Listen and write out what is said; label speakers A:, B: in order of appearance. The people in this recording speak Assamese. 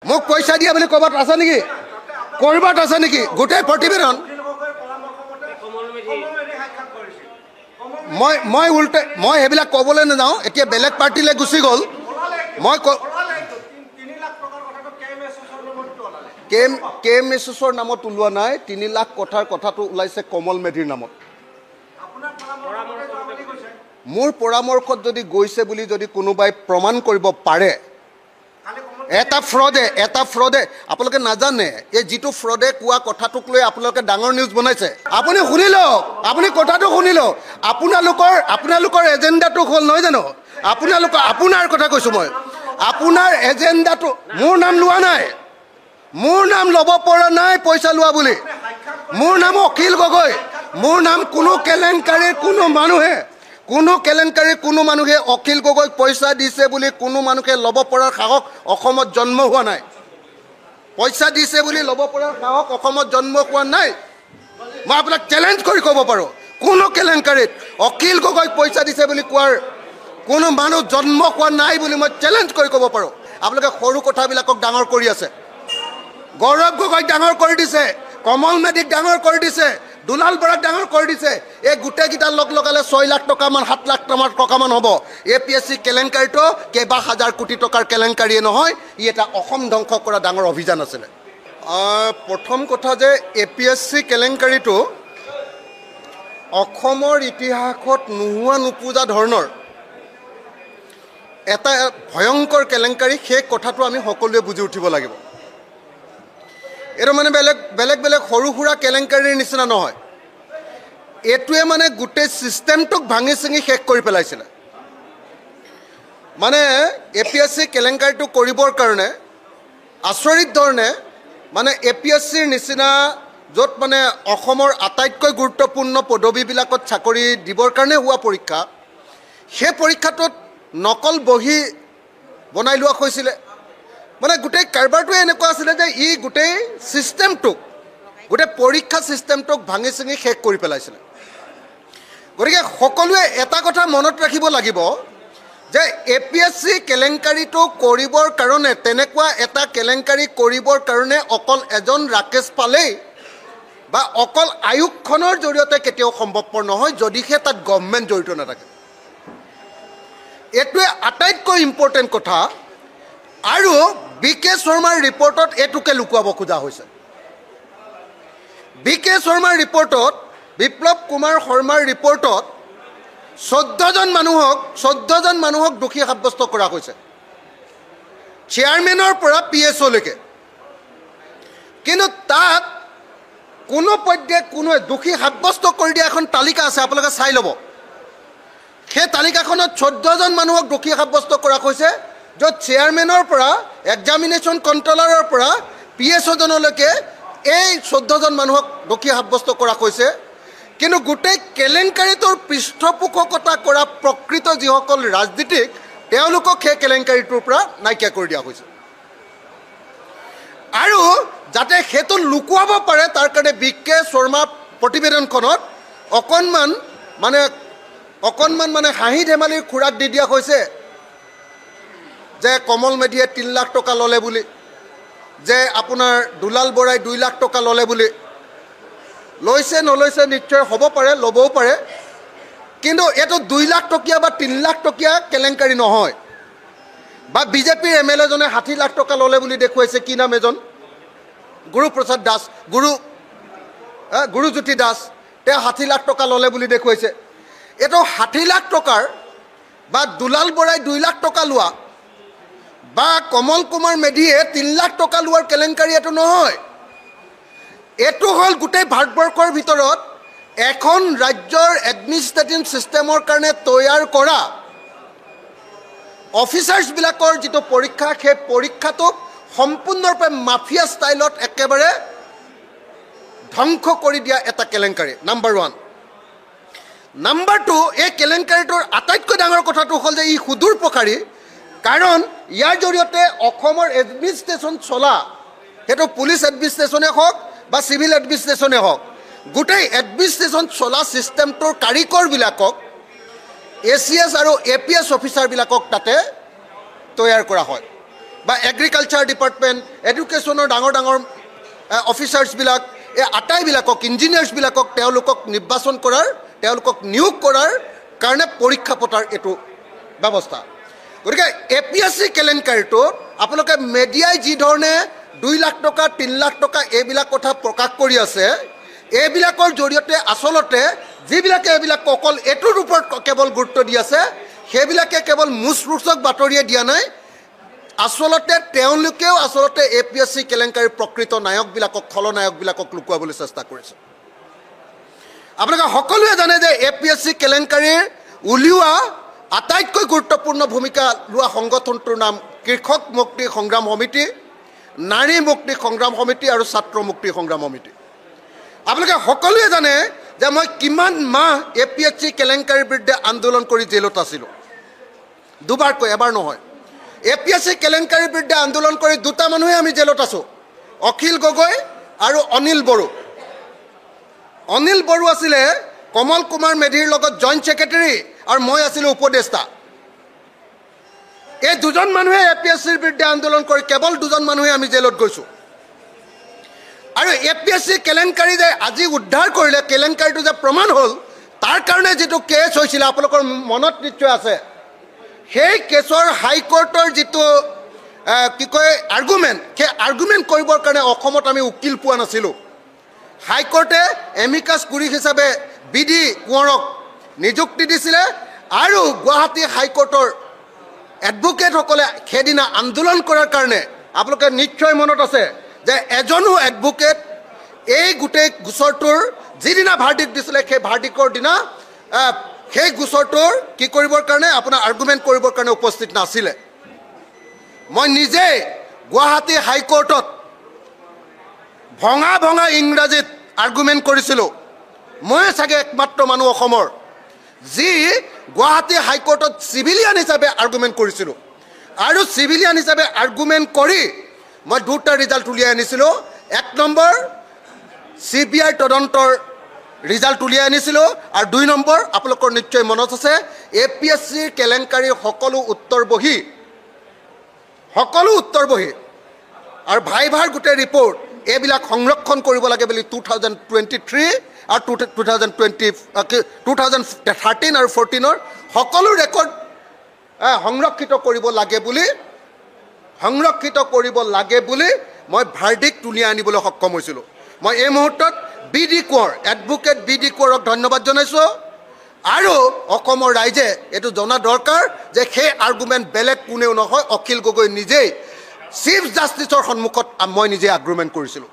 A: মোক পইচা দিয়া বুলি ক'ৰবাত আছে নেকি? ক'ৰবাত আছে নেকি? গোটেই প্ৰতিবেদন মই উল্টে মই সেইবিলাক ক'বলৈ নাযাওঁ। এতিয়া বেলেগ পাৰ্টিলৈ গুচি গ'ল। মই কে এম এছৰ নামত ওলোৱা নাই। 3 লাখ কথাৰ কথাটো ওলাইছে কমল মেধিৰ নামত। মোৰ পৰামৰ্শত যদি গৈছে বুলি যদি কোনোবাই প্ৰমাণ কৰিব পাৰে, এটা ফ্ৰডে আপোনালোকে নাজানে। এই যিটো ফ্ৰডে কোৱা কথাটোক লৈ আপোনালোকে ডাঙৰ নিউজ বনাইছে। আপুনি শুনি লওক, আপুনি কথাটো শুনি লওক। আপোনালোকৰ এজেণ্ডাটো হ'ল নহয় জানো? আপোনাৰ কথা কৈছোঁ মই। আপোনাৰ এজেণ্ডাটো মোৰ নাম লোৱা নাই, মোৰ নাম ল'ব পৰা নাই পইচা লোৱা বুলি। মোৰ নাম অখিল গগৈ। মোৰ নাম কোনো কেলেংকাৰীৰ কোনো মানুহে অখিল গগৈক পইচা দিছে বুলি কোনো মানুহে ল'ব পৰাৰ সাহস অসমত জন্ম হোৱা নাই। পইচা দিছে বুলি ল'ব পৰাৰ সাহস অসমত জন্ম হোৱা নাই। মই আপোনাক চেলেঞ্জ কৰি ক'ব পাৰোঁ, কোনো কেলেংকাৰীত অখিল গগৈক পইচা দিছে বুলি কোৱাৰ কোনো মানুহ জন্ম হোৱা নাই বুলি মই চেলেঞ্জ কৰি ক'ব পাৰোঁ। আপোনালোকে সৰু কথাবিলাকক ডাঙৰ কৰি আছে। গৌৰৱ গগৈক ডাঙৰ কৰি দিছে, কমল মেধিক ডাঙৰ কৰি দিছে, দুলাল বৰাক ডাঙৰ কৰি দিছে। এই গোটেইকেইটা লগালে 6 লাখ টকামান 7 লাখ টকামান হ'ব। APSC কেলেংকাৰীটো কেইবা হাজাৰ কোটি টকাৰ কেলেংকাৰীয়ে নহয়, ই এটা অসম ধ্বংস কৰা ডাঙৰ অভিযান আছিলে। প্ৰথম কথা যে APSC কেলেংকাৰীটো অসমৰ ইতিহাসত নোহোৱা নোপোজা ধৰণৰ এটা ভয়ংকৰ কেলেংকাৰী। সেই কথাটো আমি সকলোৱে বুজি উঠিব লাগিব। এইটো মানে বেলেগ সৰু সুৰা কেলেংকাৰীৰ নিচিনা নহয়। এইটোৱে মানে গোটেই ছিষ্টেমটোক ভাঙি চিঙি শেষ কৰি পেলাইছিলে। মানে APSC কেলেংকাৰীটো কৰিবৰ কাৰণে আচৰিত ধৰণে মানে APSCৰ নিচিনা য'ত মানে অসমৰ আটাইতকৈ গুৰুত্বপূৰ্ণ পদবীবিলাকত চাকৰি দিবৰ কাৰণে হোৱা পৰীক্ষা, সেই পৰীক্ষাটোত নকল বহি বনাই লোৱা হৈছিলে। মানে গোটেই কাৰবাৰটোৱে এনেকুৱা আছিলে যে ই গোটেই ছিষ্টেমটোক, গোটেই পৰীক্ষা ছিষ্টেমটোক ভাঙি চিঙি শেষ কৰি পেলাইছিলে। গতিকে সকলোৱে এটা কথা মনত ৰাখিব লাগিব যে APSC কেলেংকাৰীটো কৰিবৰ কাৰণে, তেনেকুৱা এটা কেলেংকাৰী কৰিবৰ কাৰণে অকল এজন ৰাকেশ পালেই বা অকল আয়োগখনৰ জৰিয়তে কেতিয়াও সম্ভৱপৰ নহয়, যদিহে তাত গভৰ্ণমেণ্ট জড়িত নাথাকে। এইটোৱে আটাইতকৈ ইম্পৰ্টেণ্ট কথা। আৰু BK শৰ্মাৰ ৰিপৰ্টত এইটোকে লুকুৱাব খোজা হৈছে। BK শৰ্মাৰ ৰিপৰ্টত, বিপ্লৱ কুমাৰ শৰ্মাৰ ৰিপৰ্টত 14জন মানুহক দোষী সাব্যস্ত কৰা হৈছে, চেয়াৰমেনৰ পৰা PSO লৈকে। কিন্তু তাত কোনো পধ্যে কোনোৱে দোষী সাব্যস্ত কৰি দিয়া এখন তালিকা আছে, আপোনালোকে চাই ল'ব। সেই তালিকাখনত 14জন মানুহক দোষী সাব্যস্ত কৰা হৈছে, য'ত চেয়াৰমেনৰ পৰা এক্সামিনেশ্যন কণ্ট্ৰলাৰৰ পৰা PSOজনলৈকে এই 14জন মানুহক দোষী সাব্যস্ত কৰা হৈছে। কিন্তু গোটেই কেলেংকাৰীটোৰ পৃষ্ঠপোষকতা কৰা প্ৰকৃত যিসকল ৰাজনীতিক, তেওঁলোকক সেই কেলেংকাৰীটোৰ পৰা নাইকিয়া কৰি দিয়া হৈছে। আৰু যাতে সেইটো লুকুৱাব পাৰে তাৰ কাৰণে BK শৰ্মা প্ৰতিবেদনখনত অকণমান মানে হাঁহি ধেমালিৰ খোৰাক দি দিয়া হৈছে যে কমল মেধিয়ে 3 লাখ টকা ল'লে বুলি, যে আপোনাৰ দুলাল বৰাই 2 লাখ টকা ল'লে বুলি। লৈছে নলৈছে নিশ্চয় হ'ব পাৰে, ল'বও পাৰে। কিন্তু এইটো 2 লাখ টকীয়া বা 3 লাখ টকীয়া কেলেংকাৰী নহয়। বা BJPৰ MLA জনে 60 লাখ টকা ল'লে বুলি দেখুৱাইছে। কি নাম এজন? গুৰুপ্ৰসাদ দাস, গুৰুজ্যোতি দাস, তেওঁ 60 লাখ টকা ল'লে বুলি দেখুৱাইছে। এইটো 60 লাখ টকাৰ বা দুলাল বৰাই 2 লাখ টকা লোৱা বা কমল কুমাৰ মেধিয়ে 3 লাখ টকা লোৱাৰ কেলেংকাৰী এইটো নহয়। এইটো হ'ল গোটেই ভাৰতবৰ্ষৰ ভিতৰত এখন ৰাজ্যৰ এডমিনিষ্ট্ৰেটিভ ছিষ্টেমৰ কাৰণে তৈয়াৰ কৰা অফিচাৰ্ছবিলাকৰ যিটো পৰীক্ষা, সেই পৰীক্ষাটোক সম্পূৰ্ণৰূপে মাফিয়া ষ্টাইলত একেবাৰে ধ্বংস কৰি দিয়া এটা কেলেংকাৰী। নাম্বাৰ 1। নাম্বাৰ 2, এই কেলেংকাৰীটোৰ আটাইতকৈ ডাঙৰ কথাটো হ'ল যে ই সুদূৰ প্ৰসাৰী। কাৰণ ইয়াৰ জৰিয়তে অসমৰ এডমিনিষ্ট্ৰেশ্যন চলা, সেইটো পুলিচ এডমিনিষ্ট্ৰেশ্যনে হওক বা চিভিল এডমিনিষ্ট্ৰেশ্যনে হওক, গোটেই এডমিনিষ্ট্ৰেশ্যন চলা ছিষ্টেমটোৰ কাৰিকৰবিলাকক ACS আৰু APS অফিচাৰবিলাকক তাতে তৈয়াৰ কৰা হয়। বা এগ্ৰিকালচাৰ ডিপাৰ্টমেণ্ট এডুকেশ্যনৰ ডাঙৰ ডাঙৰ অফিচাৰ্ছবিলাক এই আটাইবিলাকক ইঞ্জিনিয়াৰ্ছবিলাকক তেওঁলোকক নিৰ্বাচন কৰাৰ তেওঁলোকক নিয়োগ কৰাৰ কাৰণে পৰীক্ষা পতাৰ এইটো ব্যৱস্থা গতিকে APSC কেলেংকাৰীটোত আপোনালোকে মেডিয়াই যি ধৰণে 2 লাখ টকা 3 লাখ টকা এইবিলাক কথা প্ৰকাশ কৰি আছে এইবিলাকৰ জৰিয়তে আচলতে যিবিলাকে এইবিলাক অকল এইটোৰ ওপৰত কেৱল গুৰুত্ব দি আছে সেইবিলাকে কেৱল মুচৰুচক বাতৰিয়ে দিয়া নাই আচলতে তেওঁলোকেও আচলতে APSC কেলেংকাৰীৰ প্ৰকৃত নায়কবিলাকক খলনায়কবিলাকক লুকুৱাবলৈ চেষ্টা কৰিছে আপোনালোকে সকলোৱে জানে যে APSC কেলেংকাৰীৰ উলিওৱা আটাইতকৈ গুৰুত্বপূৰ্ণ ভূমিকা লোৱা সংগঠনটোৰ নাম কৃষক মুক্তি সংগ্ৰাম সমিতি নাৰী মুক্তি সংগ্ৰাম সমিতি আৰু ছাত্ৰ মুক্তি সংগ্ৰাম সমিতি আপোনালোকে সকলোৱে জানে যে মই কিমান মাহ APSC কেলেংকাৰীৰ বিৰুদ্ধে আন্দোলন কৰি জেলত আছিলোঁ দুবাৰকৈ এবাৰ নহয় APSC কেলেংকাৰীৰ বিৰুদ্ধে আন্দোলন কৰি দুটা মানুহে আমি জেলত আছোঁ অখিল গগৈ আৰু অনিল বড়ো আছিলে কমল কুমাৰ মেধিৰ লগত জইণ্ট ছেক্ৰেটাৰী আৰু মই আছিলোঁ উপদেষ্টা এই দুজন মানুহে APSCৰ বিৰুদ্ধে আন্দোলন কৰি কেৱল দুজন মানুহে আমি জেলত গৈছোঁ আৰু APSC কেলেংকাৰী যে আজি উদ্ধাৰ কৰিলে কেলেংকাৰীটো যে প্ৰমাণ হ'ল তাৰ কাৰণে যিটো কেছ হৈছিলে আপোনালোকৰ মনত নিশ্চয় আছে সেই কেছৰ হাইকোৰ্টৰ যিটো কি কয় আৰ্গুমেণ্ট সেই আৰ্গুমেণ্ট কৰিবৰ কাৰণে অসমত আমি উকিল পোৱা নাছিলোঁ হাইকোৰ্টে এমিকাছ কুৰি হিচাপে BD কোঁৱৰক নিযুক্তি দিছিলে আৰু গুৱাহাটী হাইকোৰ্টৰ এডভোকেটসকলে সেইদিনা আন্দোলন কৰাৰ কাৰণে আপোনালোকে নিশ্চয় মনত আছে যে এজনো এডভোকেট এই গোটেই গোচৰটোৰ যিদিনা ভাৰ্ডিক্ট দিছিলে সেই ভাৰ্ডিক্টৰ দিনা সেই গোচৰটোৰ কি কৰিবৰ কাৰণে আপোনাৰ আৰ্গুমেণ্ট কৰিবৰ কাৰণে উপস্থিত নাছিলে মই নিজে গুৱাহাটী হাইকোৰ্টত ভঙা ভঙা ইংৰাজীত আৰ্গুমেণ্ট কৰিছিলোঁ মই চাগে একমাত্ৰ মানুহ অসমৰ যি গুৱাহাটী হাইকোৰ্টত চিভিলিয়ান হিচাপে আৰ্গুমেণ্ট কৰিছিলোঁ আৰু চিভিলিয়ান হিচাপে আৰ্গুমেণ্ট কৰি মই দুটা ৰিজাল্ট উলিয়াই আনিছিলোঁ 1 নম্বৰ CBI তদন্তৰ ৰিজাল্ট উলিয়াই আনিছিলোঁ আৰু 2 নম্বৰ আপোনালোকৰ নিশ্চয় মনত আছে APSC কেলেংকাৰীৰ সকলো উত্তৰ বহি আৰু ভাইভাৰ গোটেই ৰিপৰ্ট এইবিলাক সংৰক্ষণ কৰিব লাগে বুলি 2023 আৰু 2013 আৰু 14 সকলো ৰেকৰ্ড সংৰক্ষিত কৰিব লাগে বুলি মই ভাৰ্ডিক্ট উলিয়াই আনিবলৈ সক্ষম হৈছিলোঁ মই এই মুহূৰ্তত BD কোঁৱৰ এডভোকেট BD কোঁৱৰক ধন্যবাদ জনাইছোঁ আৰু অসমৰ ৰাইজে এইটো জনা দৰকাৰ যে সেই আৰ্গুমেণ্ট বেলেগ কোনেও নহয় অখিল গগৈ নিজেই চিফ জাষ্টিছৰ সন্মুখত মই নিজে আৰ্গুমেণ্ট কৰিছিলোঁ